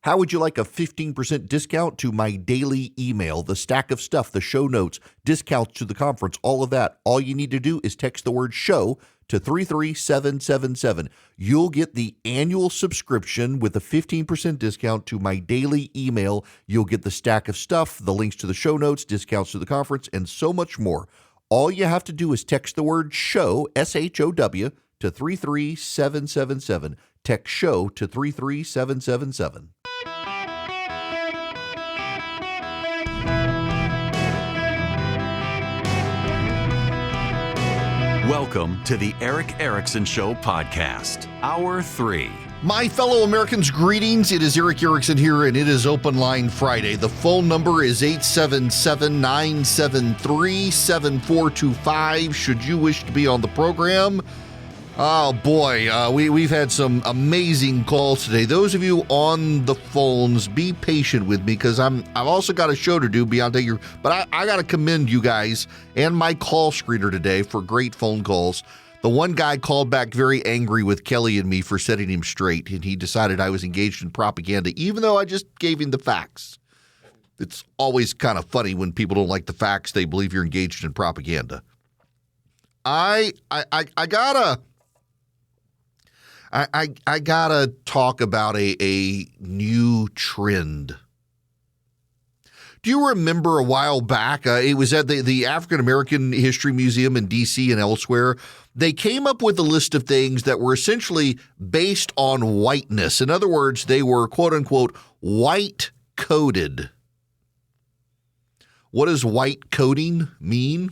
How would you like a 15% discount to my daily email, the stack of stuff, the show notes, discounts to the conference, all of that? All you need to do is text the word show to 33777. You'll get the annual subscription with a 15% discount to my daily email. You'll get the stack of stuff, the links to the show notes, discounts to the conference, and so much more. All you have to do is text the word show, SHOW, to 33777. Text show to 33777. Welcome to the Eric Erickson Show podcast, Hour 3. My fellow Americans, greetings. It is Eric Erickson here, and it is Open Line Friday. The phone number is 877-973-7425. Should you wish to be on the program? Oh, boy, we've had some amazing calls today. Those of you on the phones, be patient with me because I've also got a show to do beyond your. But I got to commend you guys and my call screener today for great phone calls. The one guy called back very angry with Kelly and me for setting him straight, and he decided I was engaged in propaganda, even though I just gave him the facts. It's always kind of funny when people don't like the facts. They believe you're engaged in propaganda. I gotta talk about a new trend. Do you remember a while back, it was at the African American History Museum in D.C. and elsewhere, they came up with a list of things that were essentially based on whiteness. In other words, they were, quote unquote, white coded. What does white coding mean?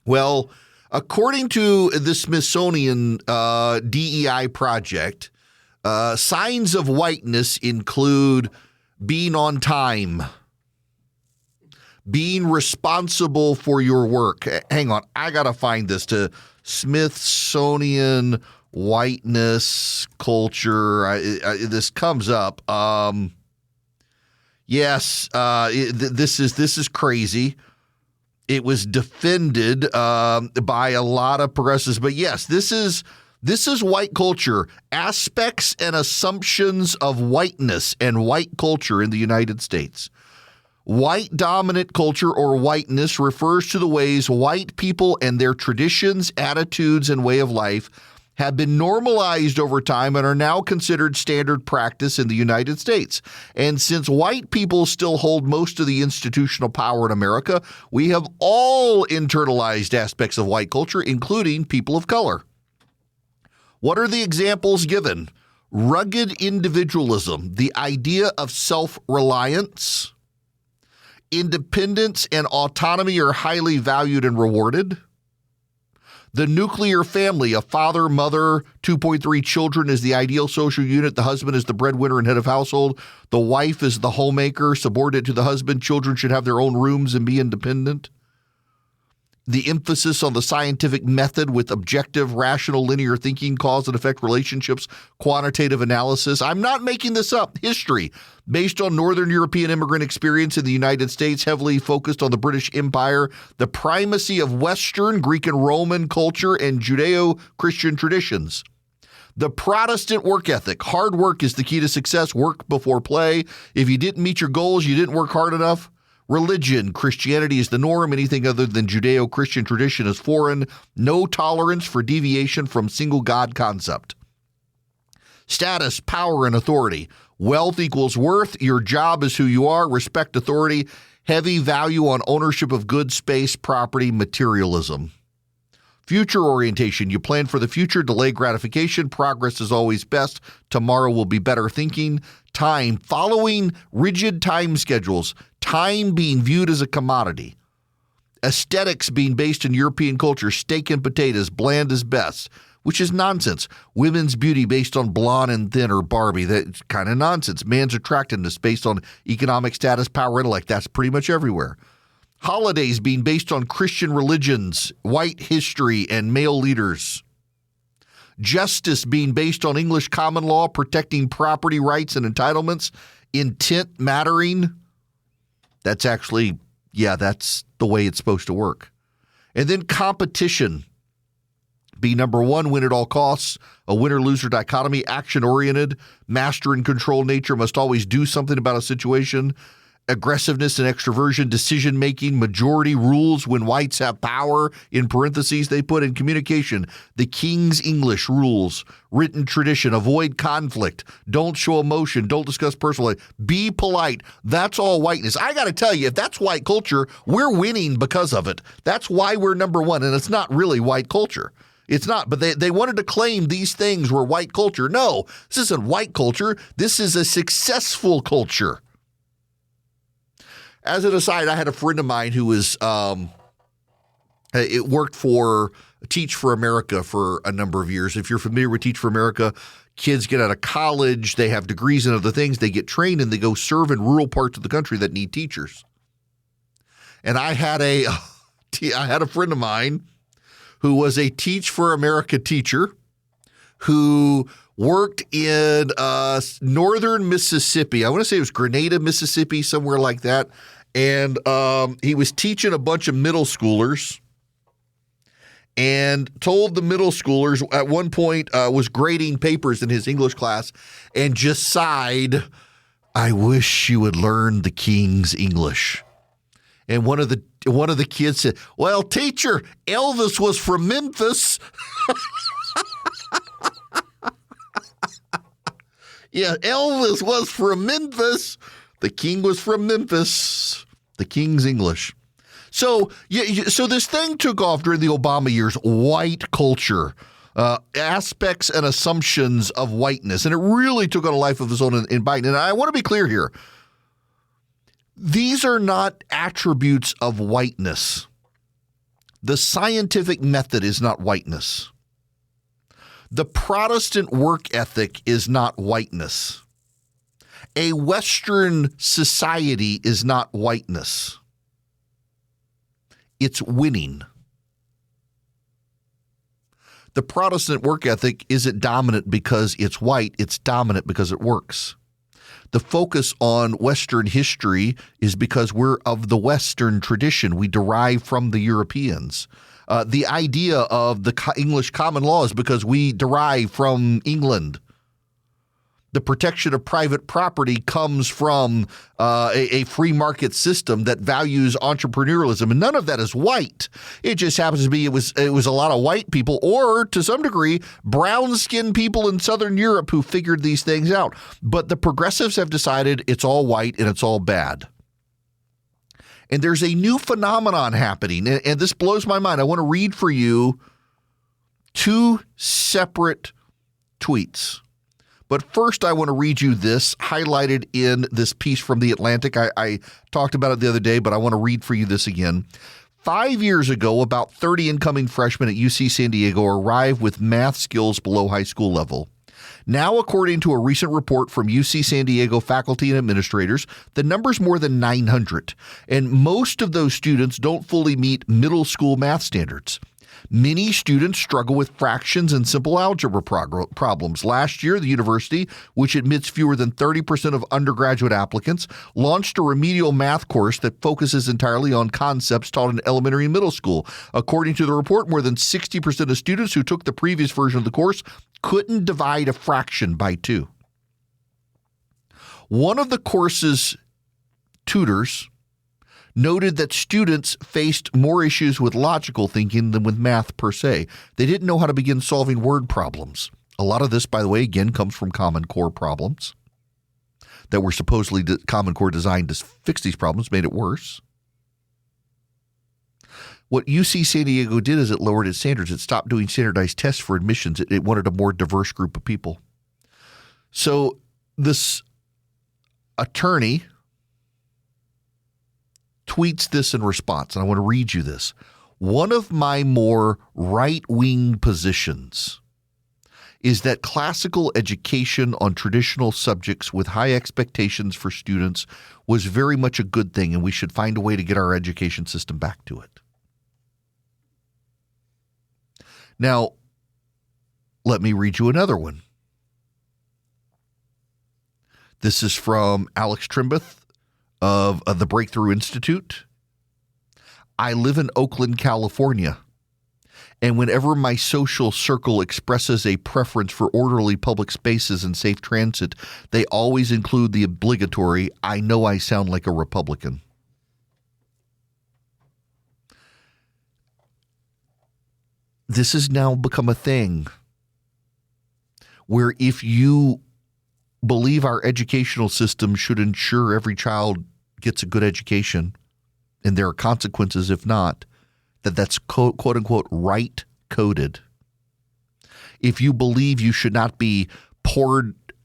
Well, according to the Smithsonian DEI project, signs of whiteness include being on time, being responsible for your work. Hang on, I got to find this to Smithsonian whiteness culture. This comes up. Yes, this is crazy. It was defended by a lot of progressives, but yes, this is white culture, aspects and assumptions of whiteness and white culture in the United States. White dominant culture or whiteness refers to the ways white people and their traditions, attitudes, and way of life have been normalized over time and are now considered standard practice in the United States. And since white people still hold most of the institutional power in America, we have all internalized aspects of white culture, including people of color. What are the examples given? Rugged individualism, the idea of self-reliance. Independence and autonomy are highly valued and rewarded. The nuclear family, a father, mother, 2.3 children is the ideal social unit. The husband is the breadwinner and head of household. The wife is the homemaker, subordinate to the husband. Children should have their own rooms and be independent. The emphasis on the scientific method with objective, rational, linear thinking, cause and effect relationships, quantitative analysis. I'm not making this up. History, based on Northern European immigrant experience in the United States, heavily focused on the British Empire, the primacy of Western, Greek and Roman culture, and Judeo-Christian traditions. The Protestant work ethic. Hard work is the key to success. Work before play. If you didn't meet your goals, you didn't work hard enough. Religion, Christianity is the norm. Anything other than Judeo-Christian tradition is foreign. No tolerance for deviation from single God concept. Status, power, and authority. Wealth equals worth. Your job is who you are. Respect authority. Heavy value on ownership of goods, space, property, materialism. Future orientation. You plan for the future, delay gratification. Progress is always best. Tomorrow will be better thinking. Time. Following rigid time schedules. Time being viewed as a commodity. Aesthetics being based in European culture. Steak and potatoes. Bland is best, which is nonsense. Women's beauty based on blonde and thin or Barbie. That's kind of nonsense. Man's attractiveness based on economic status, power, intellect. That's pretty much everywhere. Holidays being based on Christian religions, white history, and male leaders. Justice being based on English common law, protecting property rights and entitlements. Intent mattering. That's actually, that's the way it's supposed to work. And then competition Be number one, win at all costs, a winner-loser dichotomy, action-oriented, master and control nature, must always do something about a situation, aggressiveness and extroversion, decision-making, majority rules when whites have power, in parentheses they put in communication, the King's English rules, written tradition, avoid conflict, don't show emotion, don't discuss personally, be polite. That's all whiteness. I got to tell you, if that's white culture, we're winning because of it. That's why we're number one, and it's not really white culture. It's not, but they wanted to claim these things were white culture. No, this isn't white culture. This is a successful culture. As an aside, I had a friend of mine who was it worked for Teach for America for a number of years. If you're familiar with Teach for America, kids get out of college, they have degrees in other things, they get trained, and they go serve in rural parts of the country that need teachers. And I had a friend of mine who was a Teach for America teacher who worked in northern Mississippi. I want to say it was Grenada, Mississippi, somewhere like that. And he was teaching a bunch of middle schoolers and told the middle schoolers at one point was grading papers in his English class and just sighed, "I wish you would learn the King's English." And one of the kids said, "Well, teacher, Elvis was from Memphis." Yeah, Elvis was from Memphis. The king was from Memphis. The King's English. So this thing took off during the Obama years, white culture, aspects and assumptions of whiteness, and it really took on a life of its own in Biden. And I want to be clear here. These are not attributes of whiteness. The scientific method is not whiteness. The Protestant work ethic is not whiteness. A Western society is not whiteness. It's winning. The Protestant work ethic isn't dominant because it's white. It's dominant because it works. The focus on Western history is because we're of the Western tradition. We derive from the Europeans. The idea of the English common law is because we derive from England. The protection of private property comes from a free market system that values entrepreneurialism, and none of that is white. It just happens to be it was a lot of white people, or to some degree, brown-skinned people in Southern Europe who figured these things out. But the progressives have decided it's all white and it's all bad. And there's a new phenomenon happening, and this blows my mind. I want to read for you two separate tweets. But first, I want to read you this highlighted in this piece from The Atlantic. I talked about it the other day, but I want to read for you this again. 5 years ago, about 30 incoming freshmen at UC San Diego arrived with math skills below high school level. Now, according to a recent report from UC San Diego faculty and administrators, the number's more than 900, and most of those students don't fully meet middle school math standards. Many students struggle with fractions and simple algebra problems. Last year, the university, which admits fewer than 30% of undergraduate applicants, launched a remedial math course that focuses entirely on concepts taught in elementary and middle school. According to the report, more than 60% of students who took the previous version of the course couldn't divide a fraction by 2. One of the course's tutors noted that students faced more issues with logical thinking than with math per se. They didn't know how to begin solving word problems. A lot of this, by the way, again, comes from Common Core problems that were supposedly Common Core designed to fix these problems, made it worse. What UC San Diego did is it lowered its standards. It stopped doing standardized tests for admissions. It wanted a more diverse group of people. So this attorney tweets this in response, and I want to read you this. One of my more right-wing positions is that classical education on traditional subjects with high expectations for students was very much a good thing, and we should find a way to get our education system back to it. Now, let me read you another one. This is from Alex Trimbath of the Breakthrough Institute. I live in Oakland, California. And whenever my social circle expresses a preference for orderly public spaces and safe transit, they always include the obligatory, I know I sound like a Republican. This has now become a thing where if you believe our educational system should ensure every child gets a good education, and there are consequences if not, that's quote unquote right coded. If you believe you should not be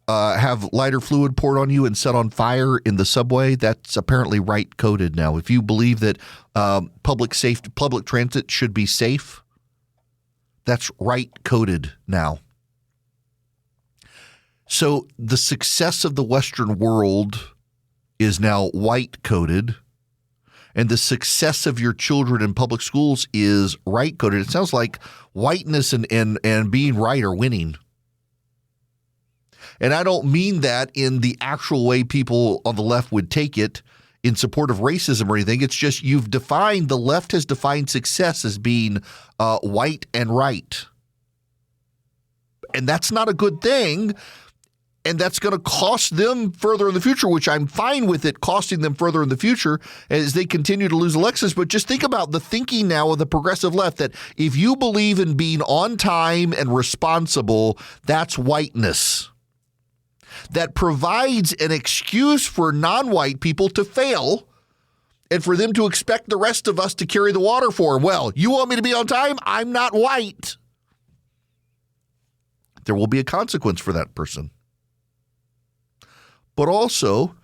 have lighter fluid poured on you and set on fire in the subway, that's apparently right coded now. If you believe that public transit should be safe, that's right coded now. So the success of the Western world is now white coded, and the success of your children in public schools is right coded. It sounds like whiteness and being right are winning. And I don't mean that in the actual way people on the left would take it in support of racism or anything. It's just the left has defined success as being white and right. And that's not a good thing. And that's going to cost them further in the future, which I'm fine with it costing them further in the future as they continue to lose elections. But just think about the thinking now of the progressive left that if you believe in being on time and responsible, that's whiteness. That provides an excuse for non-white people to fail and for them to expect the rest of us to carry the water for them. Well, you want me to be on time? I'm not white. There will be a consequence for that person. But also,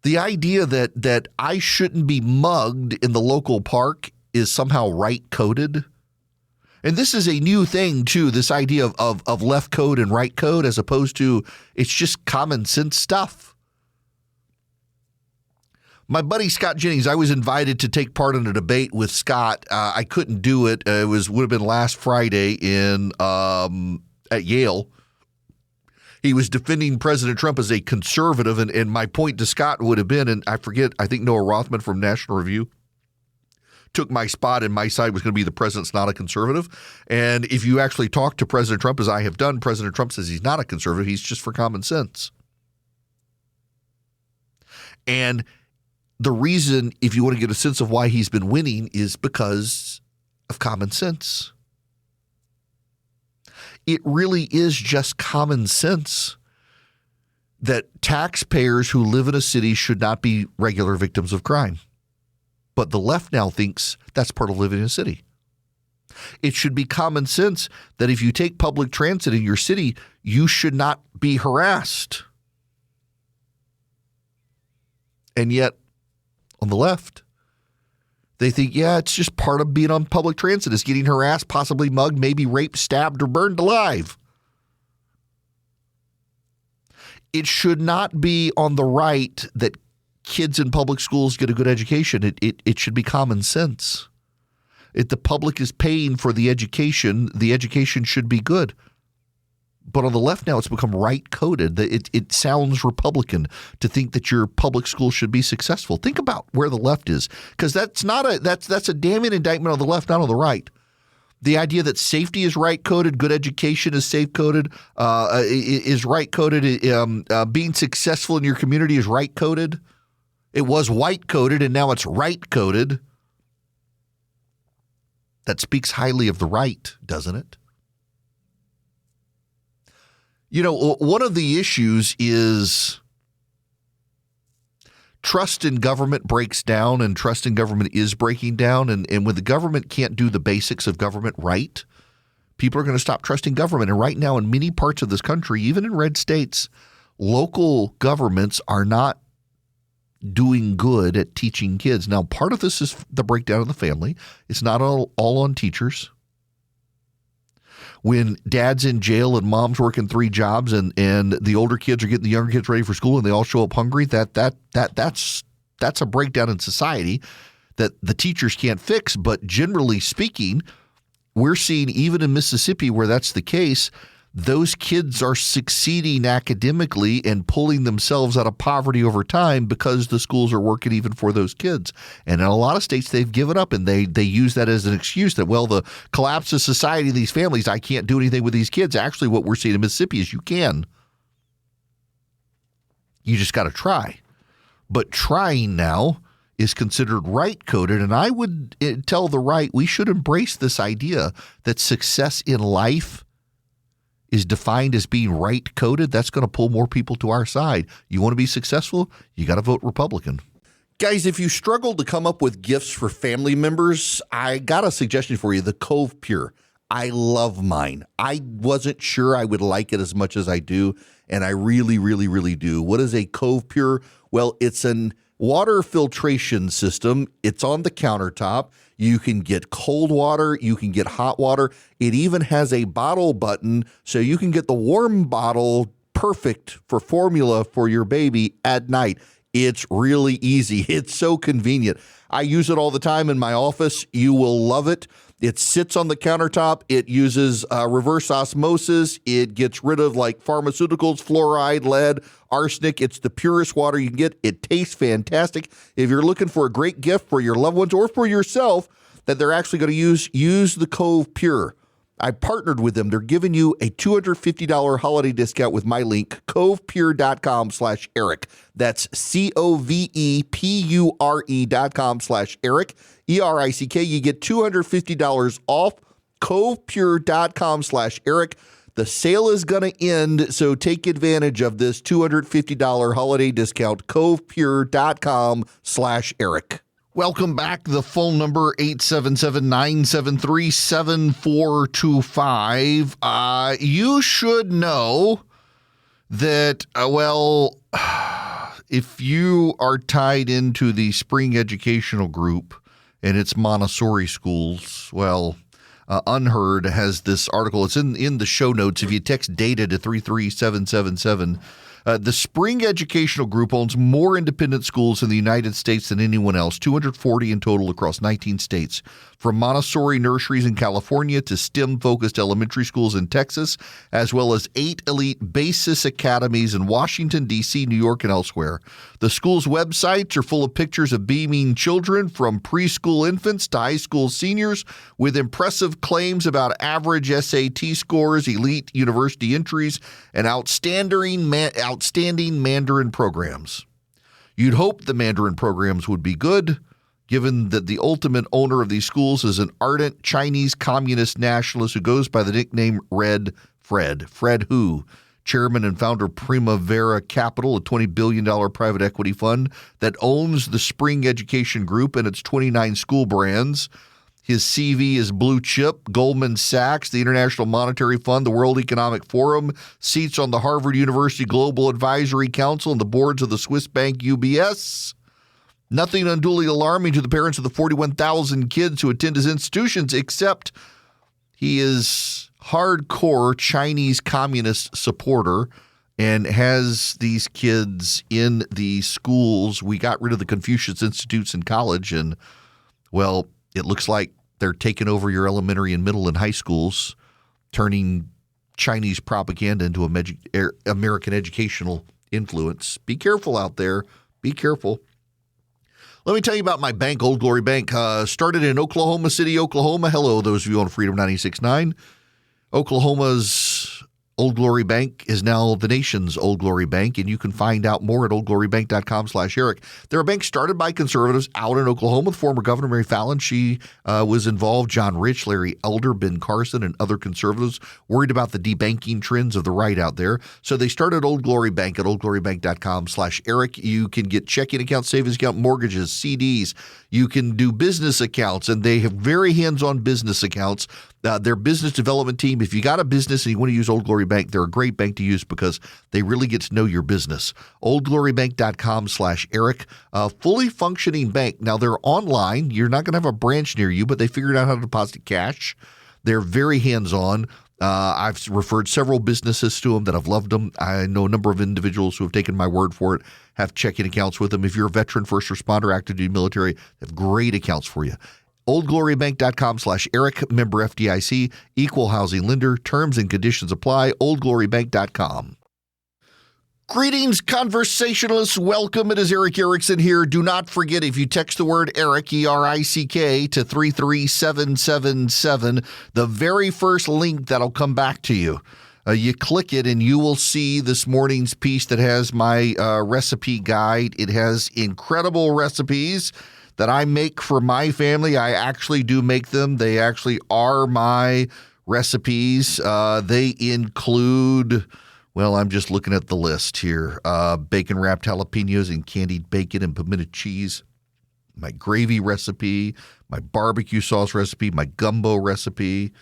the idea that I shouldn't be mugged in the local park is somehow right coded. And this is a new thing, too, this idea of left code and right code, as opposed to it's just common sense stuff. My buddy Scott Jennings, I was invited to take part in a debate with Scott. I couldn't do it. It would have been last Friday at Yale. He was defending President Trump as a conservative, and my point to Scott would have been, and I think Noah Rothman from National Review took my spot, and my side was going to be the president's not a conservative. And if you actually talk to President Trump, as I have done, President Trump says he's not a conservative. He's just for common sense. And the reason, if you want to get a sense of why he's been winning, is because of common sense. It really is just common sense that taxpayers who live in a city should not be regular victims of crime. But the left now thinks that's part of living in a city. It should be common sense that if you take public transit in your city, you should not be harassed. And yet, on the left, they think, yeah, it's just part of being on public transit is getting harassed, possibly mugged, maybe raped, stabbed, or burned alive. It should not be on the right that kids in public schools get a good education. It should be common sense. If the public is paying for the education should be good. But on the left now, it's become right-coded. It sounds Republican to think that your public school should be successful. Think about where the left is, because that's a damning indictment on the left, not on the right. The idea that safety is right-coded, good education is safe-coded, is right-coded, being successful in your community is right-coded. It was white-coded, and now it's right-coded. That speaks highly of the right, doesn't it? You know, one of the issues is trust in government breaks down, and trust in government is breaking down. And when the government can't do the basics of government right, people are going to stop trusting government. And right now, in many parts of this country, even in red states, local governments are not doing good at teaching kids. Now, part of this is the breakdown of the family. It's not all on teachers. When dad's in jail and mom's working 3 jobs and the older kids are getting the younger kids ready for school and they all show up hungry, that's a breakdown in society that the teachers can't fix. But generally speaking, we're seeing even in Mississippi where that's the case, those kids are succeeding academically and pulling themselves out of poverty over time because the schools are working even for those kids. And in a lot of states, they've given up, and they use that as an excuse that, well, the collapse of society, these families, I can't do anything with these kids. Actually, what we're seeing in Mississippi is you can. You just got to try. But trying now is considered right-coded, and I would tell the right we should embrace this idea that success in life is defined as being right-coded. That's going to pull more people to our side. You want to be successful? You got to vote Republican. Guys, if you struggle to come up with gifts for family members, I got a suggestion for you, the Cove Pure. I love mine. I wasn't sure I would like it as much as I do, and I really, really, really do. What is a Cove Pure? Well, it's an water filtration system. It's on the countertop. You can get cold water. You can get hot water. It even has a bottle button, so you can get the warm bottle perfect for formula for your baby at night. It's really easy. It's so convenient. I use it all the time in my office. You will love it. It sits on the countertop. It uses reverse osmosis. It gets rid of like pharmaceuticals, fluoride, lead, arsenic. It's the purest water you can get. It tastes fantastic. If you're looking for a great gift for your loved ones or for yourself that they're actually going to use the Cove Pure. I partnered with them. They're giving you a $250 holiday discount with my link, covepure.com/Eric. That's covepure.com/Eric, ERICK. You get $250 off, covepure.com/Eric. The sale is going to end, so take advantage of this $250 holiday discount, covepure.com/Eric. Welcome back. The phone number, 877-973-7425. You should know that, if you are tied into the Spring Educational Group and its Montessori schools, Unheard has this article. It's in the show notes. If you text DATA to 33777, the Spring Educational Group owns more independent schools in the United States than anyone else, 240 in total across 19 states, from Montessori nurseries in California to STEM-focused elementary schools in Texas, as well as 8 elite basis academies in Washington, D.C., New York, and elsewhere. The school's websites are full of pictures of beaming children from preschool infants to high school seniors with impressive claims about average SAT scores, elite university entries, and outstanding Mandarin programs. You'd hope the Mandarin programs would be good, given that the ultimate owner of these schools is an ardent Chinese communist nationalist who goes by the nickname Red Fred. Fred Hu, chairman and founder of Primavera Capital, a $20 billion private equity fund that owns the Spring Education Group and its 29 school brands. His CV is blue chip, Goldman Sachs, the International Monetary Fund, the World Economic Forum, seats on the Harvard University Global Advisory Council and the boards of the Swiss bank UBS. Nothing unduly alarming to the parents of the 41,000 kids who attend his institutions, except he is hardcore Chinese communist supporter and has these kids in the schools. We got rid of the Confucius Institutes in college, and, it looks like they're taking over your elementary and middle and high schools, turning Chinese propaganda into American educational influence. Be careful out there. Be careful. Let me tell you about my bank, Old Glory Bank. Started in Oklahoma City, Oklahoma. Hello, those of you on Freedom 96.9. Oklahoma's Old Glory Bank is now the nation's Old Glory Bank, and you can find out more at oldglorybank.com/Eric. They're a bank started by conservatives out in Oklahoma. The former Governor Mary Fallin, she was involved. John Rich, Larry Elder, Ben Carson, and other conservatives worried about the debanking trends of the right out there. So they started Old Glory Bank at oldglorybank.com/Eric. You can get checking accounts, savings account, mortgages, CDs. You can do business accounts, and they have very hands-on business accounts. Their business development team, if you got a business and you want to use Old Glory Bank, they're a great bank to use because they really get to know your business. oldglorybank.com/Eric, a fully functioning bank. Now, they're online. You're not going to have a branch near you, but they figured out how to deposit cash. They're very hands-on. I've referred several businesses to them that have loved them. I know a number of individuals who have taken my word for it, have checking accounts with them. If you're a veteran, first responder, active duty military, they have great accounts for you. OldGloryBank.com/Eric, member FDIC, equal housing lender. Terms and conditions apply. OldGloryBank.com. Greetings, conversationalists. Welcome. It is Eric Erickson here. Do not forget, if you text the word Eric, E-R-I-C-K, to 33777, the very first link that'll come back to you. You click it and you will see this morning's piece that has my recipe guide. It has incredible recipes that I make for my family. I actually do make them. They actually are my recipes. They include... Well, I'm just looking at the list here. Bacon-wrapped jalapenos and candied bacon and pimento cheese. My gravy recipe, my barbecue sauce recipe, my gumbo recipe,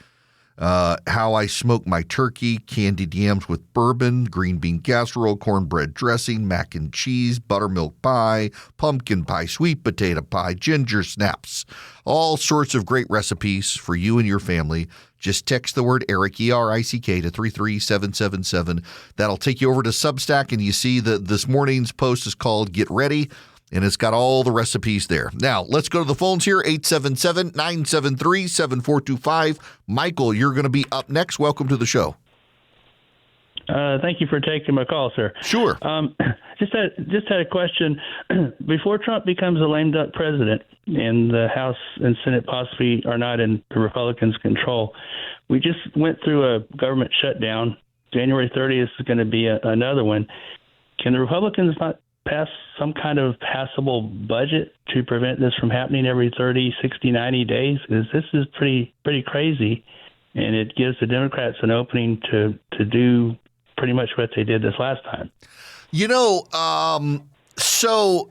how I smoke my turkey, candied yams with bourbon, green bean casserole, cornbread dressing, mac and cheese, buttermilk pie, pumpkin pie, sweet potato pie, ginger snaps. All sorts of great recipes for you and your family. Just text the word Eric, E-R-I-C-K, to 33777. That'll take you over to Substack, and you see that this morning's post is called Get Ready, and it's got all the recipes there. Now, let's go to the phones here, 877-973-7425. Michael, you're going to be up next. Welcome to the show. Thank you for taking my call, sir. Sure. Just had a question. Before Trump becomes a lame duck president and the House and Senate possibly are not in the Republicans' control, we just went through a government shutdown. January 30th is going to be another one. Can the Republicans not pass some kind of passable budget to prevent this from happening every 30, 60, 90 days? Because this is pretty crazy, and it gives the Democrats an opening to do pretty much what they did this last time. You know, so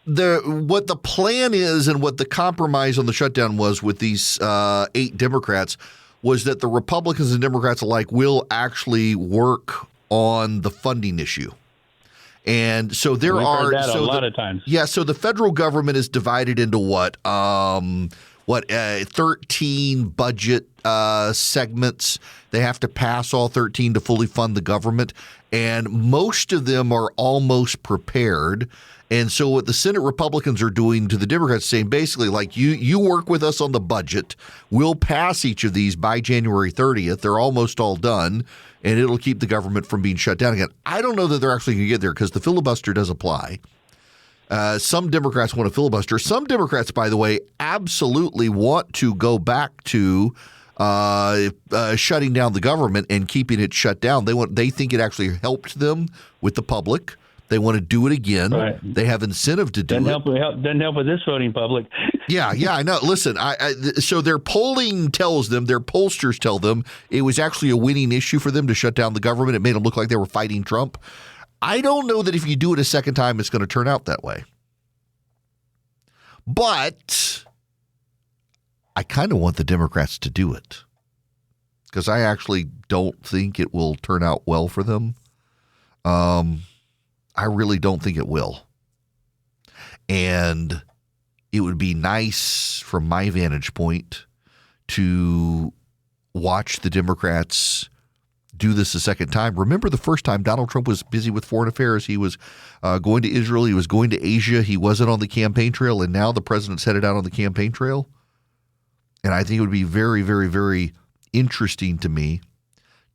what the plan is and what the compromise on the shutdown was with these 8 Democrats was that the Republicans and Democrats alike will actually work on the funding issue. And so We've heard that a lot of times. Yeah, so the federal government is divided into what 13 budget segments. They have to pass all 13 to fully fund the government, and most of them are almost prepared. And so what the Senate Republicans are doing to the Democrats, saying basically, like, you work with us on the budget, we'll pass each of these by January 30th. They're almost all done, and it'll keep the government from being shut down again. I don't know that they're actually going to get there because the filibuster does apply. Some Democrats want to filibuster. Some Democrats, by the way, absolutely want to go back to shutting down the government and keeping it shut down. They think it actually helped them with the public. They want to do it again. Right. They have incentive to do it. Doesn't help with this voting public. Yeah, I know. Listen, so their polling tells them, their pollsters tell them it was actually a winning issue for them to shut down the government. It made them look like they were fighting Trump. I don't know that if you do it a second time, it's going to turn out that way. But I kind of want the Democrats to do it because I actually don't think it will turn out well for them. I really don't think it will. And it would be nice from my vantage point to watch the Democrats do this a second time. Remember the first time Donald Trump was busy with foreign affairs. He was going to Israel. He was going to Asia. He wasn't on the campaign trail. And now the president's headed out on the campaign trail. And I think it would be very, very, very interesting to me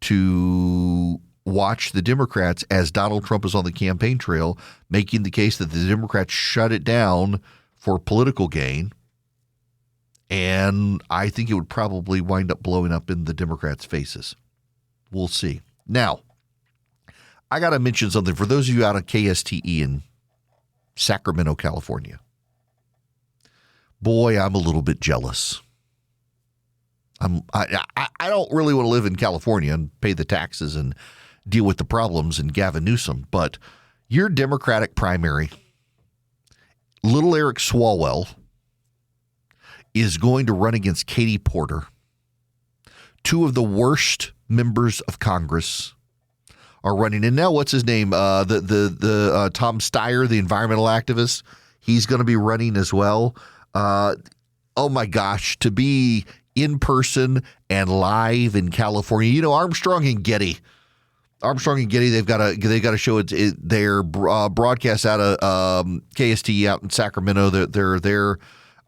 to watch the Democrats as Donald Trump is on the campaign trail, making the case that the Democrats shut it down for political gain. And I think it would probably wind up blowing up in the Democrats' faces. We'll see. Now, I got to mention something for those of you out of KSTE in Sacramento, California. Boy, I'm a little bit jealous. I don't really want to live in California and pay the taxes and deal with the problems in Gavin Newsom, but your Democratic primary, little Eric Swalwell, is going to run against Katie Porter. Two of the worst members of Congress are running. And now what's his name? Tom Steyer, the environmental activist, he's going to be running as well. Oh my gosh, to be in person and live in California. You know, Armstrong and Getty, they've got to show their broadcast out of KST out in Sacramento. They're there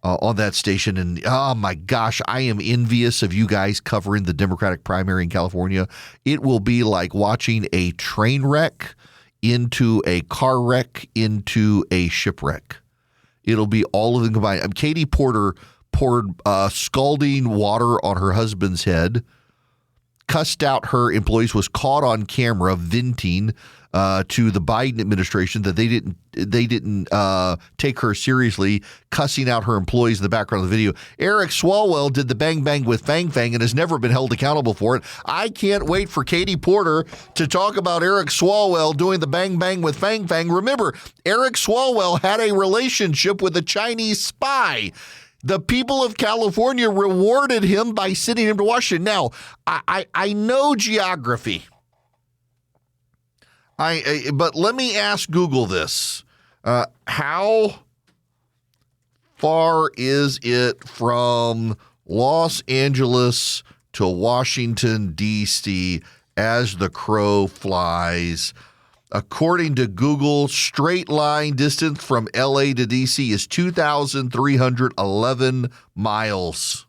on that station. And oh my gosh, I am envious of you guys covering the Democratic primary in California. It will be like watching a train wreck into a car wreck into a shipwreck. It'll be all of them combined. Katie Porter poured scalding water on her husband's head, cussed out her employees, was caught on camera venting to the Biden administration that they didn't take her seriously, cussing out her employees in the background of the video. Eric Swalwell did the bang bang with Fang Fang and has never been held accountable for it. I can't wait for Katie Porter to talk about Eric Swalwell doing the bang bang with Fang Fang. Remember, Eric Swalwell had a relationship with a Chinese spy. The people of California rewarded him by sending him to Washington. Now, I know geography. But let me ask Google this. How far is it from Los Angeles to Washington, D.C. as the crow flies? According to Google, straight line distance from L.A. to D.C. is 2,311 miles.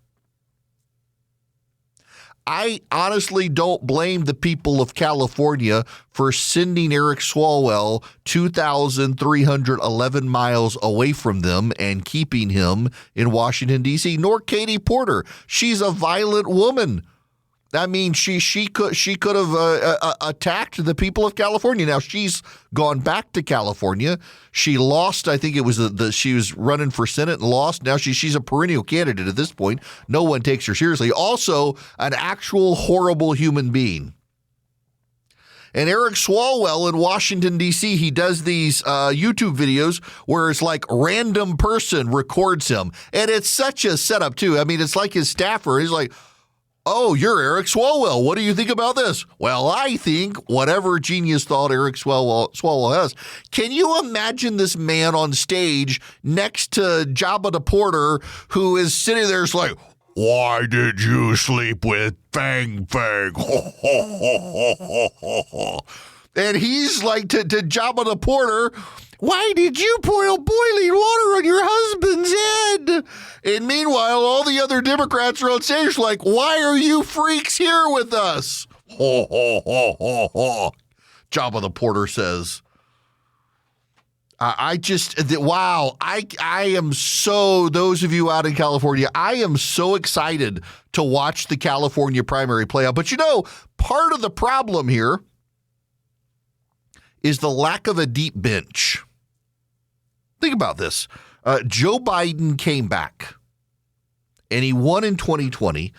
I honestly don't blame the people of California for sending Eric Swalwell 2,311 miles away from them and keeping him in Washington, D.C., nor Katie Porter. She's a violent woman. I mean, she could have attacked the people of California. Now she's gone back to California. She lost. I think it was she was running for Senate and lost. Now she's a perennial candidate at this point. No one takes her seriously. Also, an actual horrible human being. And Eric Swalwell in Washington, D.C., he does these YouTube videos where it's like random person records him. And it's such a setup, too. I mean, it's like his staffer. He's like, oh, you're Eric Swalwell. What do you think about this? Well, I think whatever genius thought Eric Swalwell has. Can you imagine this man on stage next to Jabba the Porter who is sitting there it's like, why did you sleep with Fang Fang? And he's like to Jabba the Porter, why did you boil boiling water on your husband's head? And meanwhile, all the other Democrats are on stage like, why are you freaks here with us? Ho, ho, ho, ho, ho. Jabba the Porter says. I am so, those of you out in California, I am so excited to watch the California primary play out. But you know, part of the problem here is the lack of a deep bench. Think about this. Joe Biden came back, and he won in 2020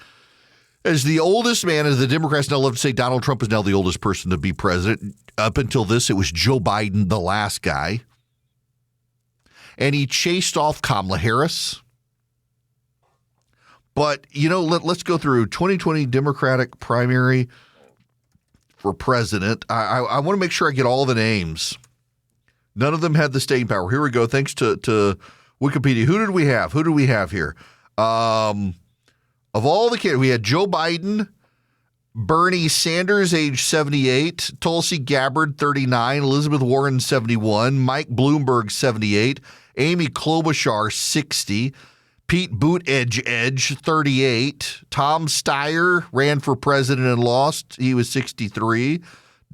as the oldest man, as the Democrats now love to say Donald Trump is now the oldest person to be president. Up until this, it was Joe Biden, the last guy. And he chased off Kamala Harris. But, you know, let's go through 2020 Democratic primary for president. I want to make sure I get all the names. None of them had the staying power. Here we go. Thanks to Wikipedia. Who did we have? Who do we have here? Of all the candidates, we had Joe Biden, Bernie Sanders, age 78, Tulsi Gabbard, 39, Elizabeth Warren, 71, Mike Bloomberg, 78, Amy Klobuchar, 60, Pete Buttigieg, 38, Tom Steyer ran for president and lost. He was 63.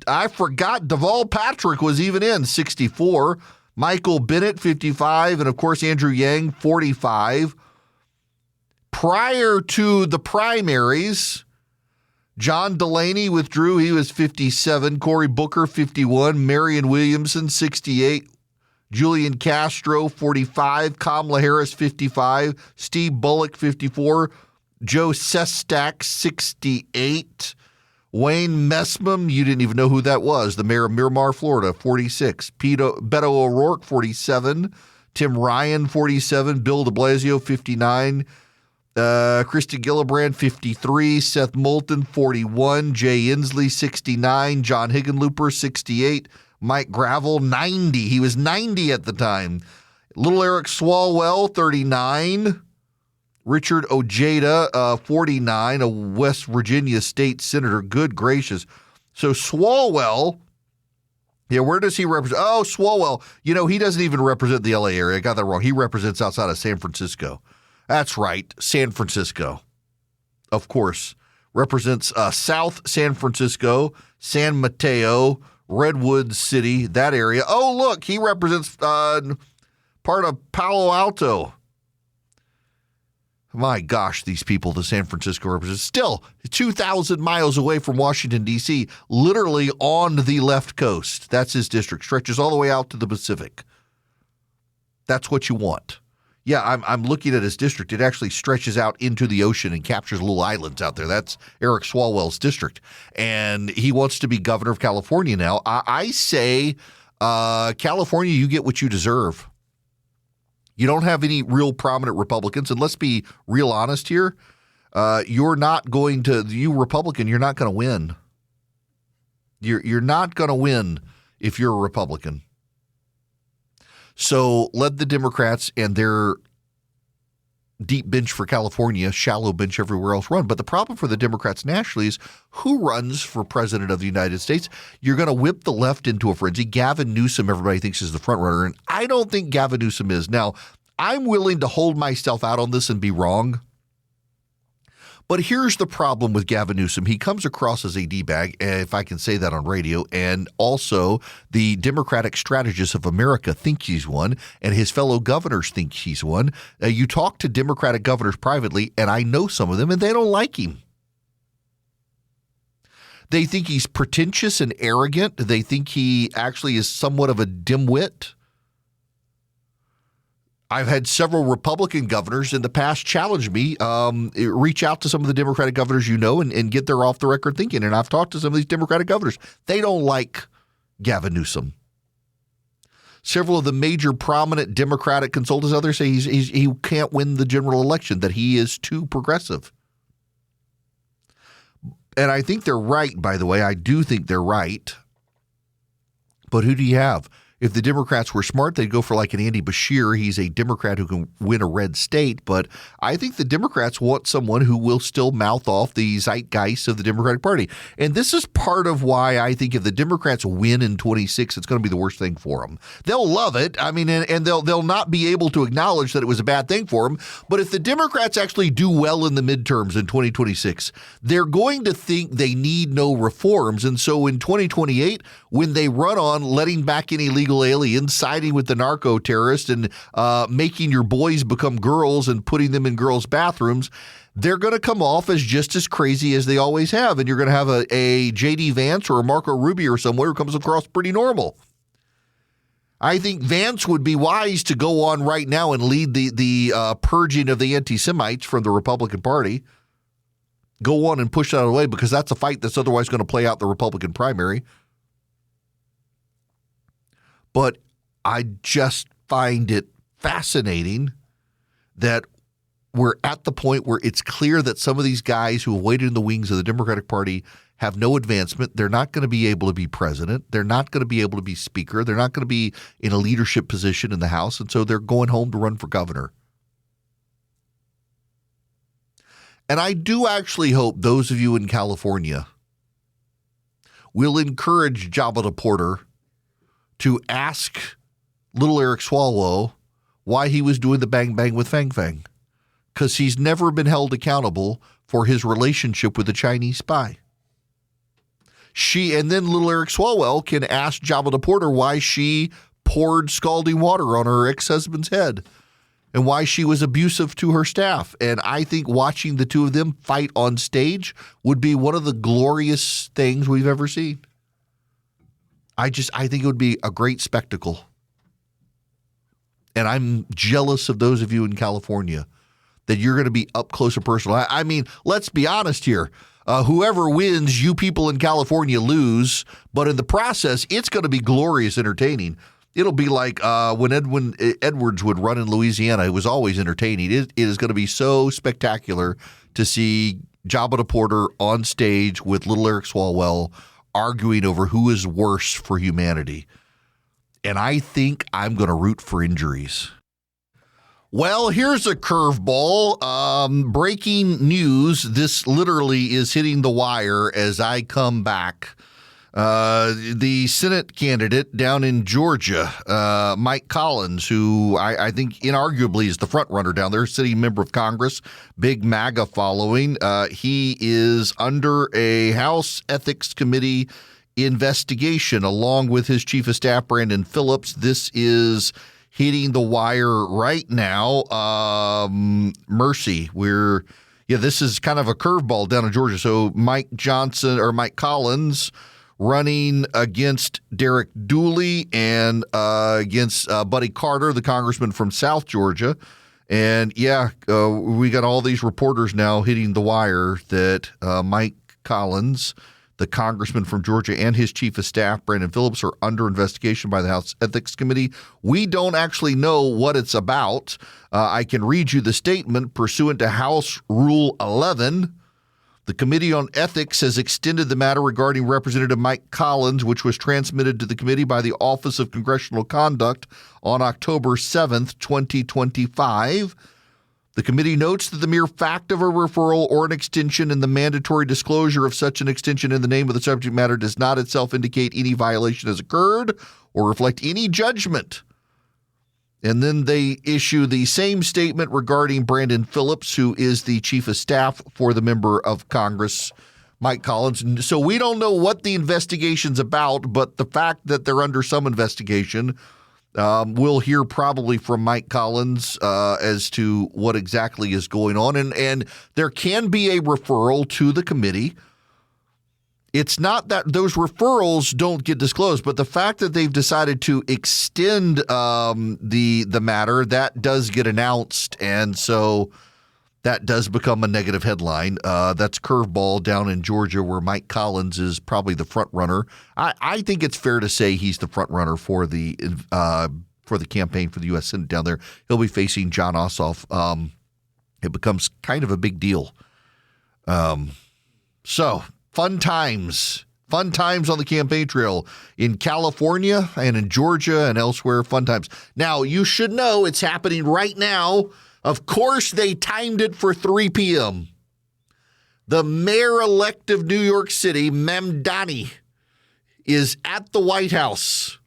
I forgot Deval Patrick was even in, 64. Michael Bennett, 55. And, of course, Andrew Yang, 45. Prior to the primaries, John Delaney withdrew. He was 57. Cory Booker, 51. Marianne Williamson, 68. Julian Castro, 45. Kamala Harris, 55. Steve Bullock, 54. Joe Sestak, 68. Wayne Messman, you didn't even know who that was, the mayor of Miramar, Florida, 46. Beto O'Rourke, 47. Tim Ryan, 47. Bill de Blasio, 59. Christy Gillibrand, 53. Seth Moulton, 41. Jay Inslee, 69. John Hickenlooper, 68. Mike Gravel, 90. He was 90 at the time. Little Eric Swalwell, 39. Richard Ojeda, 49, a West Virginia state senator. Good gracious. So Swalwell Yeah, where does he represent? Oh, Swalwell. He doesn't even represent the L.A. area. I got that wrong. He represents outside of San Francisco. That's right, San Francisco. Of course. Represents South San Francisco, San Mateo, Redwood City, that area. Oh, look, he represents part of Palo Alto. My gosh, these people, the San Francisco represents, still 2,000 miles away from Washington, D.C., literally on the left coast. That's his district. Stretches all the way out to the Pacific. That's what you want. Yeah, I'm looking at his district. It actually stretches out into the ocean and captures little islands out there. That's Eric Swalwell's district. And he wants to be governor of California now. I say, California, you get what you deserve. You don't have any real prominent Republicans. And let's be real honest here. You Republican, you're not going to win. You're not going to win if you're a Republican. So let the Democrats and their deep bench for California, shallow bench everywhere else run. But the problem for the Democrats nationally is who runs for president of the United States? You're going to whip the left into a frenzy. Gavin Newsom, everybody thinks, is the front runner. And I don't think Gavin Newsom is. Now, I'm willing to hold myself out on this and be wrong. But here's the problem with Gavin Newsom. He comes across as a D-bag, if I can say that on radio, and also the Democratic strategists of America think he's one, and his fellow governors think he's one. You talk to Democratic governors privately, and I know some of them, and they don't like him. They think he's pretentious and arrogant. They think he actually is somewhat of a dimwit. I've had several Republican governors in the past challenge me, reach out to some of the Democratic governors and get their off-the-record thinking. And I've talked to some of these Democratic governors. They don't like Gavin Newsom. Several of the major prominent Democratic consultants out there say he can't win the general election, that he is too progressive. And I think they're right, by the way. I do think they're right. But who do you have? If the Democrats were smart, they'd go for like an Andy Beshear. He's a Democrat who can win a red state. But I think the Democrats want someone who will still mouth off the zeitgeist of the Democratic Party. And this is part of why I think if the Democrats win in 26, it's going to be the worst thing for them. They'll love it. I mean, and they'll not be able to acknowledge that it was a bad thing for them. But if the Democrats actually do well in the midterms in 2026, they're going to think they need no reforms. And so in 2028, when they run on letting back any illegal aliens, siding with the narco terrorists, and making your boys become girls and putting them in girls' bathrooms, they're going to come off as just as crazy as they always have. And you're going to have a J.D. Vance or a Marco Rubio or someone who comes across pretty normal. I think Vance would be wise to go on right now and lead the purging of the anti-Semites from the Republican Party. Go on and push that away, because that's a fight that's otherwise going to play out the Republican primary. But I just find it fascinating that we're at the point where it's clear that some of these guys who have waited in the wings of the Democratic Party have no advancement. They're not going to be able to be president. They're not going to be able to be speaker. They're not going to be in a leadership position in the House. And so they're going home to run for governor. And I do actually hope those of you in California will encourage Jabba Porter to ask little Eric Swalwell why he was doing the bang bang with Fang Fang, because he's never been held accountable for his relationship with the Chinese spy. And then little Eric Swalwell can ask Jabba the Porter why she poured scalding water on her ex-husband's head and why she was abusive to her staff. And I think watching the two of them fight on stage would be one of the glorious things we've ever seen. I think it would be a great spectacle. And I'm jealous of those of you in California that you're going to be up close and personal. I mean, let's be honest here. Whoever wins, you people in California lose. But in the process, it's going to be glorious entertaining. It'll be like when Edwards would run in Louisiana. It was always entertaining. It is going to be so spectacular to see Jabba the Porter on stage with little Eric Swalwell arguing over who is worse for humanity. And I think I'm going to root for injuries. Well, here's a curveball. Breaking news. This literally is hitting the wire as I come back The Senate candidate down in Georgia, Mike Collins, who I think inarguably is the front runner down there, sitting member of Congress, big MAGA following. He is under a House Ethics Committee investigation along with his chief of staff, Brandon Phillips. This is hitting the wire right now. This is kind of a curveball down in Georgia. So Mike Collins running against Derek Dooley and against Buddy Carter, the congressman from South Georgia. And we got all these reporters now hitting the wire that Mike Collins, the congressman from Georgia, and his chief of staff, Brandon Phillips, are under investigation by the House Ethics Committee. We don't actually know what it's about. I can read you the statement. Pursuant to House Rule 11, the Committee on Ethics has extended the matter regarding Representative Mike Collins, which was transmitted to the committee by the Office of Congressional Conduct on October 7th, 2025. The committee notes that the mere fact of a referral or an extension and the mandatory disclosure of such an extension in the name of the subject matter does not itself indicate any violation has occurred or reflect any judgment. And then they issue the same statement regarding Brandon Phillips, who is the chief of staff for the member of Congress, Mike Collins. And so we don't know what the investigation's about, but the fact that they're under some investigation, we'll hear probably from Mike Collins as to what exactly is going on. And there can be a referral to the committee. It's not that those referrals don't get disclosed, but the fact that they've decided to extend the matter, that does get announced. And so that does become a negative headline. That's curveball down in Georgia, where Mike Collins is probably the front runner. I think it's fair to say he's the front runner for the campaign for the U.S. Senate down there. He'll be facing John Ossoff. It becomes kind of a big deal. So fun times on the campaign trail in California and in Georgia and elsewhere. Fun times. Now, you should know it's happening right now. Of course, they timed it for 3 p.m. The mayor-elect of New York City, Mamdani, is at the White House.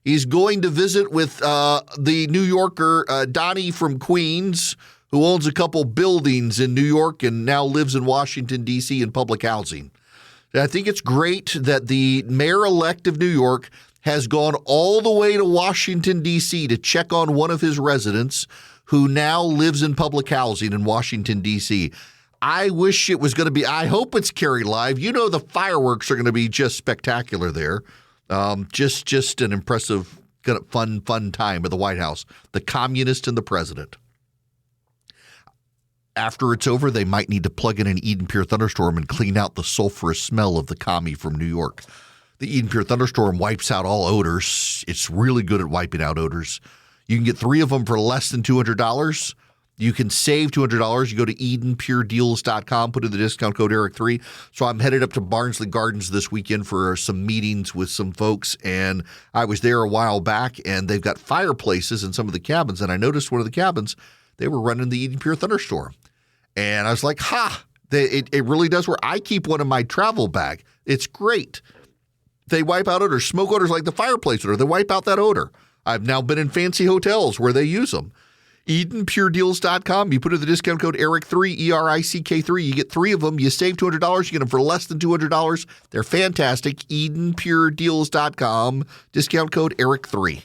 He's going to visit with the New Yorker, Donnie from Queens, who owns a couple buildings in New York and now lives in Washington, D.C. in public housing. And I think it's great that the mayor-elect of New York has gone all the way to Washington, D.C. to check on one of his residents who now lives in public housing in Washington, D.C. I wish it was going to be – I hope it's carried live. You know the fireworks are going to be just spectacular there. Just an impressive, fun time at the White House. The communist and the president. After it's over, they might need to plug in an Eden Pure thunderstorm and clean out the sulfurous smell of the commie from New York. The Eden Pure thunderstorm wipes out all odors. It's really good at wiping out odors. You can get 3 of them for less than $200. You can save $200. You go to EdenPureDeals.com, put in the discount code ERIC3. So I'm headed up to Barnsley Gardens this weekend for some meetings with some folks, and I was there a while back, and they've got fireplaces in some of the cabins, and I noticed one of the cabins, they were running the Eden Pure thunderstorm. And I was like, it really does work. I keep one in my travel bag. It's great. They wipe out odors. Smoke odors like the fireplace odor. They wipe out that odor. I've now been in fancy hotels where they use them. EdenPureDeals.com. You put in the discount code ERIC3, ERICK3. You get 3 of them. You save $200. You get them for less than $200. They're fantastic. EdenPureDeals.com. Discount code ERIC3.